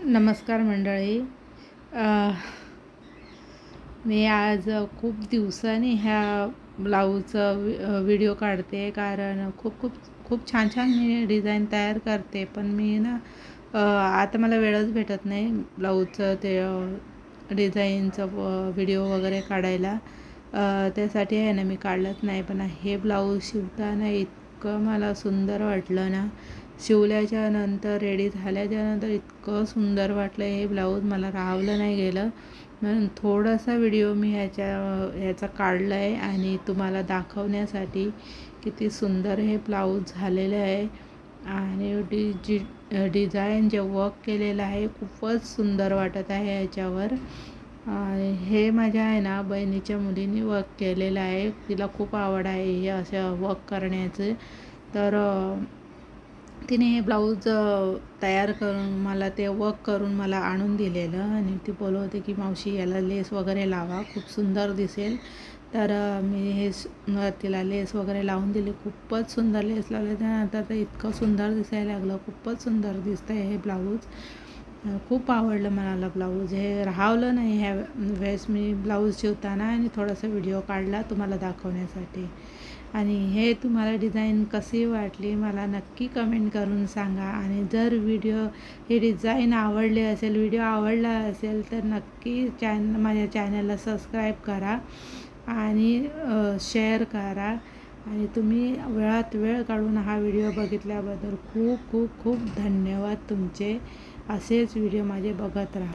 नमस्कार मंडळी. अ, मी आज खूप दिवसांनी ह्या ब्लाऊजचा व्हिडिओ काढते, कारण खूप खूप खूप छान छान मी डिझाईन तयार करते, पण मी ना आता मला वेळच भेटत नाही ब्लाऊजचं ते डिझाईनचं व्हिडिओ वगैरे काढायला. त्यासाठी आहे ना मी काढलंच नाही. पण हे ब्लाऊज शिवताना इतकं मला सुंदर वाटलं ना, शिवल्याच्या नंतर रेडी झाल्याच्यानंतर इतकं सुंदर वाटलं हे ब्लाऊज, मला राहवलं नाही गेलं. म्हणून थोडासा व्हिडिओ मी ह्याचा काढला आहे आणि तुम्हाला दाखवण्यासाठी किती सुंदर हे ब्लाऊज झालेलं आहे. आणि डिझाईन जे वर्क केलेलं आहे खूपच सुंदर वाटत आहे ह्याच्यावर. हे माझ्या आहे ना बहिणीच्या मुलीने वर्क केलेलं आहे. तिला खूप आवड आहे हे असं वर्क करण्याचं. तर तिने हे ब्लाऊज तयार करून मला ते वर्क करून मला आणून दिलेलं आणि ती बोलत होती की मावशी याला लेस वगैरे लावा, खूप सुंदर दिसेल. तर मी हे तिला लेस वगैरे लावून दिली. खूपच सुंदर लेस लावले. त्यानंतर ते इतकं सुंदर दिसायला लागलं, खूपच सुंदर दिसतं हे ब्लाऊज. खूप आवडलं मला ब्लाऊज. हे राहवलं नाही ह्या वेळेस मी ब्लाऊज शिवताना, आणि थोडासा व्हिडिओ काढला तुम्हाला दाखवण्यासाठी. आणि हे तुम्हाला डिझाईन कशी वाटली मला नक्की कमेंट करून सांगा. आणि जर हे डिझाईन आवडले असेल, व्हिडिओ आवडला असेल, तर नक्की माझ्या चॅनलला सबस्क्राईब करा आणि शेअर करा. आणि तुम्ही वेळात वेळ काढून हा व्हिडिओ बघितल्याबद्दल खूप खूप खूप धन्यवाद तुमचे. असेच व्हिडिओ माझे बघत राहा.